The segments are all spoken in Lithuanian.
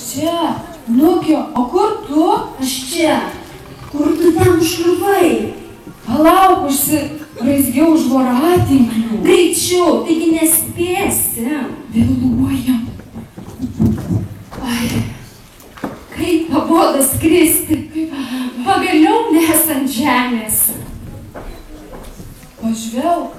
čia. Nukio, o kur tu? Aš čia. Kur tu ten užkliuvai? Palauk, užsiraizgiau už voratinklių. Greičiau, taigi nespėsim. Vėluojam. Ai, kaip pabodo skristi. Pagaliau mes ant žemės. Pažvelk,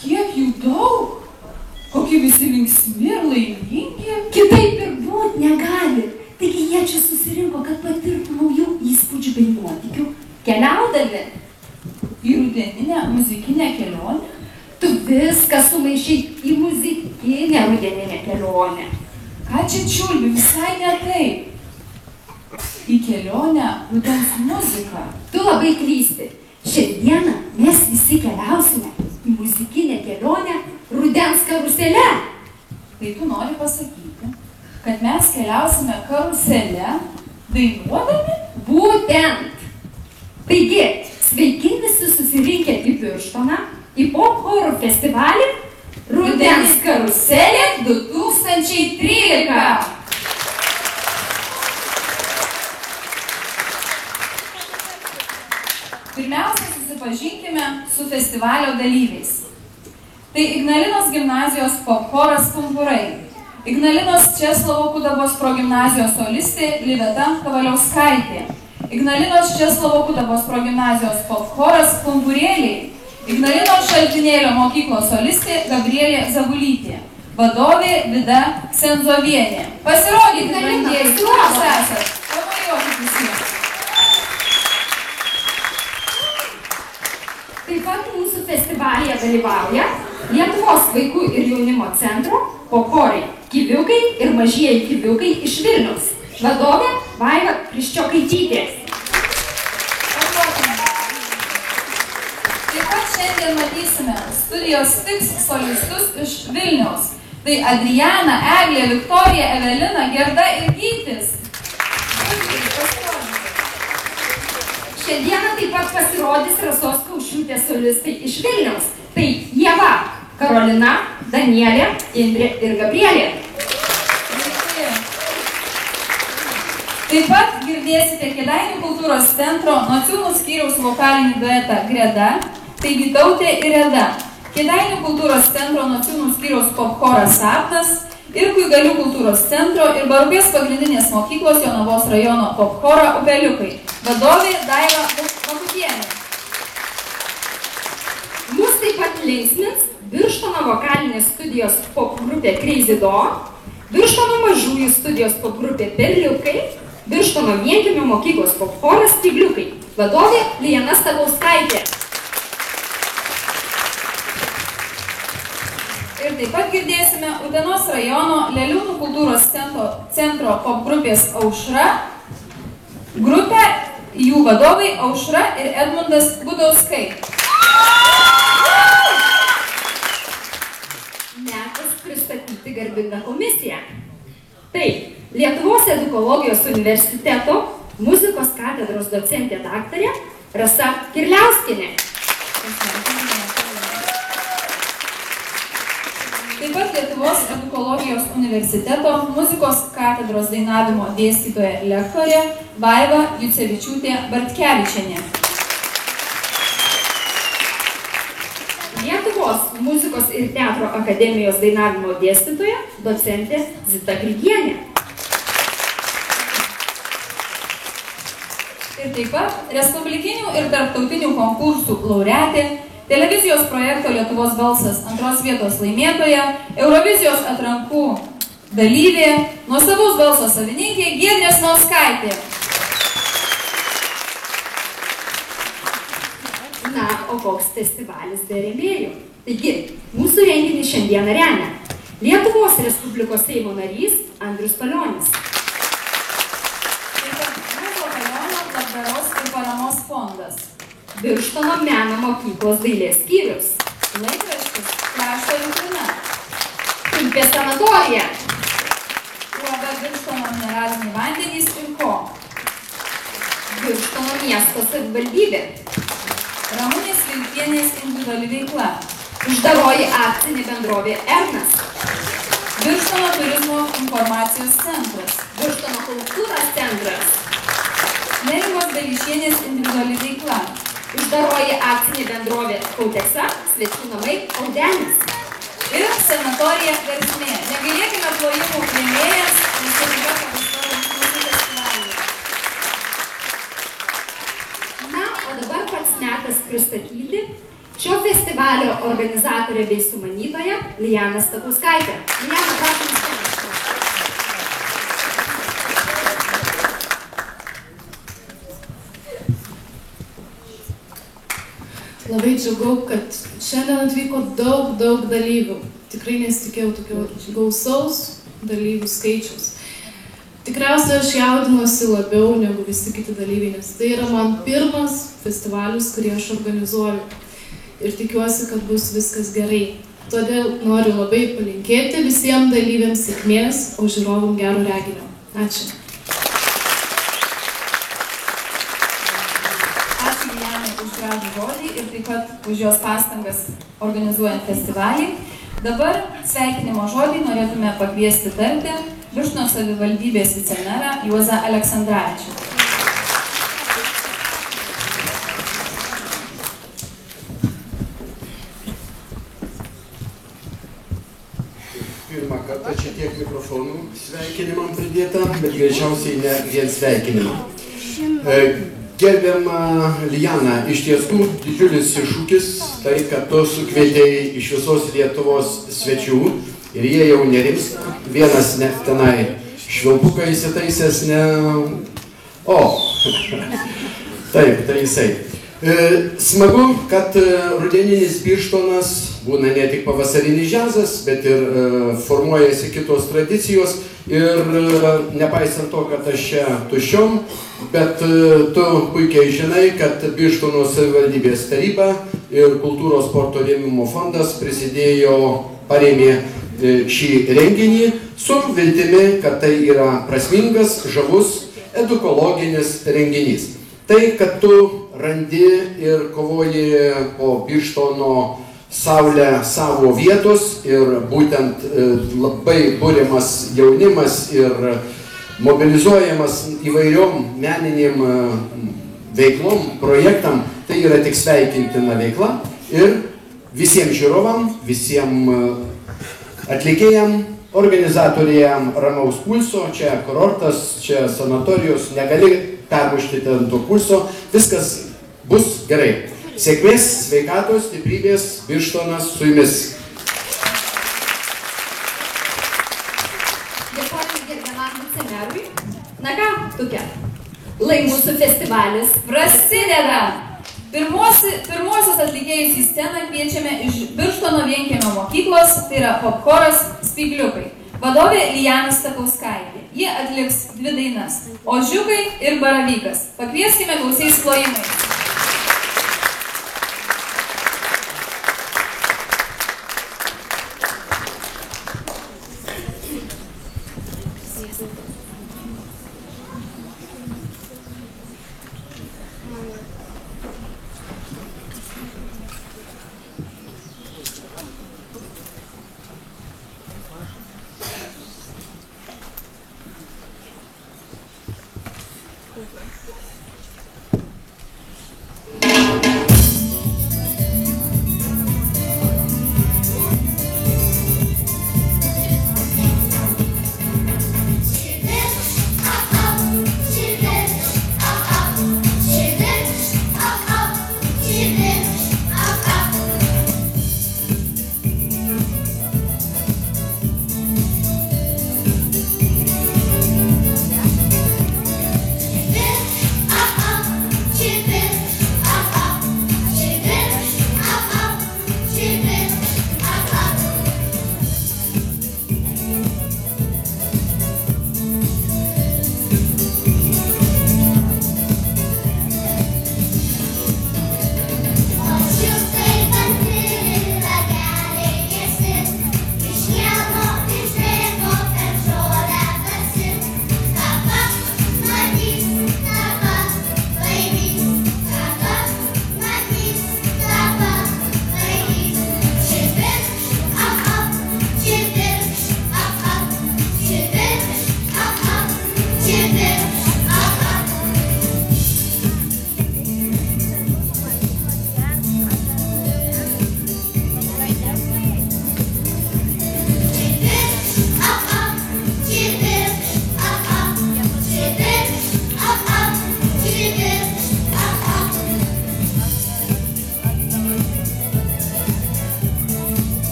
kiek jų daug. Kokie visi linksmi ir laimingi. Kitaip ir būt negali. Taigi jie čia susirinko, kad patirtų naujų įspūdžių bei nuotykių. Keliaudami į rudeninę muzikinę kelionę. Tu viską sumaišai į muzikinę rudeninę kelionę. Ką čia čiulbi, visai ne taip. Į kelionę rudens muziką. Tu labai klysti. Šiandieną mes visi keliausime į muzikinę kelionę rudens karusele. Tai tu nori pasakyti, kad mes keliausime karusele, dainuodami? Būtent. Taigi, sveiki visi susirinkę į Birštoną, į pop-chorų festivalį Rudens karuselė 2013. Pirmiausia, susipažinkime su festivalio dalyviais. Tai Ignalinos gimnazijos pop-choras Pumpurai, Ignalinos Česlovo Kudabos progimnazijos solistė Liveta Kavaliauskaitė, Ignalinos Česlovo Kudabos progimnazijos pop-choras Pumpurėliai, Ignalinos Šaltinėlio mokyklos solistė Gabrielė Zabulytė, vadovė Vida Ksenzovienė. Pasirodykite, brangieji, kurios esat? Pamojuokit visiems. Taip pat mūsų festivalyje dalyvauja Lietuvos vaikų ir jaunimo centro pop-chorai Kiviukai ir mažieji kiviukai iš Vilniaus. Vadovė Vaiva Kriščiokaitytė. Taip pat šiandien matysime studijos Tiks solistus iš Vilniaus. Tai Adriana, Eglė, Viktorija, Evelina, Gerda ir Gytis. Šiandieną taip pat pasirodys Rasos Kaušiūtės solistai iš Vilniaus. Tai Ieva, Karolina, Danielė, Indrė ir Gabrielė. Taip pat girdėsite Kėdainių kultūros centro Nociūnų skyriaus vokalinį duetą Greda, tai Vytautė ir Reda. Kėdainių kultūros centro Nociūnų skyriaus pop-choras Sapnas ir Kuigalių kultūros centro ir Barubės pagrindinės mokyklos Jonavos rajono pop-chorą Upeliukai. Vadovė Daiva Makutienė. Mus taip pat linksmins Birštono vokalinės studijos pop-grupė Crazy Dog, Birštono mažųjų studijos pop-grupė Perliukai, Birštono vienkiemio mokyklos pop-choras Spygliukai. Vadovė Lijana Stavauskaitė. Ir taip pat girdėsime Utenos rajono Leliūnų kultūros centro pop-grupės Aušra, grupė, jų vadovai Aušra ir Edmundas Gudauskai. Metas pristatyti garbingą komisiją. Tai Lietuvos edukologijos universiteto muzikos katedros docentė daktarė Rasa Kirliauskienė. Taip pat Lietuvos edukologijos universiteto muzikos katedros dainavimo dėstytoja lektorė Vaiva Jucevičiūtė Bartkevičienė. Lietuvos muzikos ir teatro akademijos dainavimo dėstytoja docentė Zita Grigienė. Ir taip pat respublikinių ir tarptautinių konkursų laureatė, televizijos projekto Lietuvos balsas 2 vietos laimėtoja, Eurovizijos atrankų dalyvė, nuostabaus balso savininkė Giedrė Snauskaitė. Na, o koks festivalis be rėmėjų? Taigi, mūsų renginį šiandieną remia Lietuvos Respublikos Seimo narys Andrius Palionis. Taip pat Mūsų rajono labdaros ir paramos fondas. Birštono meno mokyklos dailės skyrius. Laikraštis Krašto vitrina. Tulpės sanatorija. UAB Birštono mineraliniai vandenys ir ko. Birštono miesto savivaldybė. Ramunės Vilkienės individuali veikla. Uždaroji akcinė bendrovė Ernas. Birštono turizmo informacijos centras. Birštono kultūros centras. Neringos Dalyšienės individuali veikla. Uždaroji akcinė bendrovė Kauteksa, svečių namai Audenis. Ir sanatorija Versmė. Negailėkime plojimų priėmėjas, nes tai yra paprastas mūsų festivalyje. Na, o dabar pats metas pristatyti šio festivalio organizatorė bei sumanytoja Lijana Stapauskaitė. Lijana, prašom sceną. Labai džiugu, kad šiandien atvyko daug dalyvių. Tikrai nesitikėjau tokio gausaus dalyvių skaičiaus. Tikriausiai aš jaudinuosi labiau negu visi kiti dalyviai, nes tai yra man pirmas festivalis, kurį aš organizuoju. Ir tikiuosi, kad bus viskas gerai. Todėl noriu labai palinkėti visiems dalyviams sėkmės, o žiūrovam gero reginio. Ačiū. Ačiū Lijanai už gražų žodį ir taip pat už jos pastangas organizuojant festivalį. Dabar sveikinimo žodį norėtume pakviesti tarti Birštono savivaldybės vicemerą Juozą Aleksandravičių. Pirmą kartą čia tiek mikrofonų sveikinimam pridėta, bet greičiausiai ne vien sveikinimą. Gerbiama Lijana, iš tiesų didžiulis iššūkis tai, kad tu sukvietei iš visos Lietuvos svečių ir jie jau nerimsta. Vienas net tenai švilpuką įsitaisęs, ne... O, taip, tai jisai. Smagu, kad rudeninis Birštonas būna ne tik pavasarinis džiazas, bet ir formuojasi kitos tradicijos. Ir nepaisant to, kad aš čia tuščiom, bet tu puikiai žinai, kad Birštono savivaldybės taryba ir Kultūros sporto rėmimo fondas parėmė šį renginį su viltimi, kad tai yra prasmingas, žavus, edukologinis renginys. Tai, kad tu randi ir kovoji po Birštono saulę savo vietos ir būtent labai buriamas jaunimas ir mobilizuojamas įvairiom meninėm veiklom, projektam, tai yra tik sveikintina veikla ir visiems žiūrovam, visiems atlikėjam, organizatoriam ramaus pulso, čia kurortas, čia sanatorijos, negali permušti ten to pulso, viskas bus gerai. Sėkmės, sveikatos, stiprybės, Birštonas su jumis. Dėkoju gerbiamam vicemerui. Na ką, tokia, lai mūsų festivalis Prasideda! Pirmosios atlikėjus į sceną kviečiame iš Birštono vienkiemio mokyklos, tai yra popchoras Spygliukai. Vadovė Lijana Stapauskaitė. Jie atliks 2 dainas – Ožiukai ir Baravykas. Pakvieskime gausiais plojimais.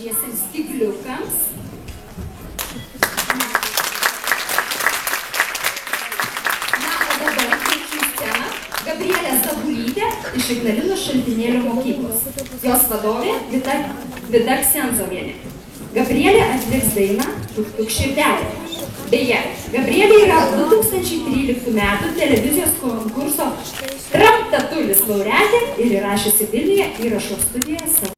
mažiesiems stygliukams. Na, o dabar kviečiu į sceną Gabrielę Zabulytę iš Ignalinos Šaltinėlio mokyklos. Jos vadovė Vida Ksenzovienė. Gabrielė atliks dainą Tuk tuk širdelė. Beje, Gabrielė yra 2013 metų televizijos konkurso Tramtatulis laureatė ir įrašiusi Vilniuje įrašo studiją savo.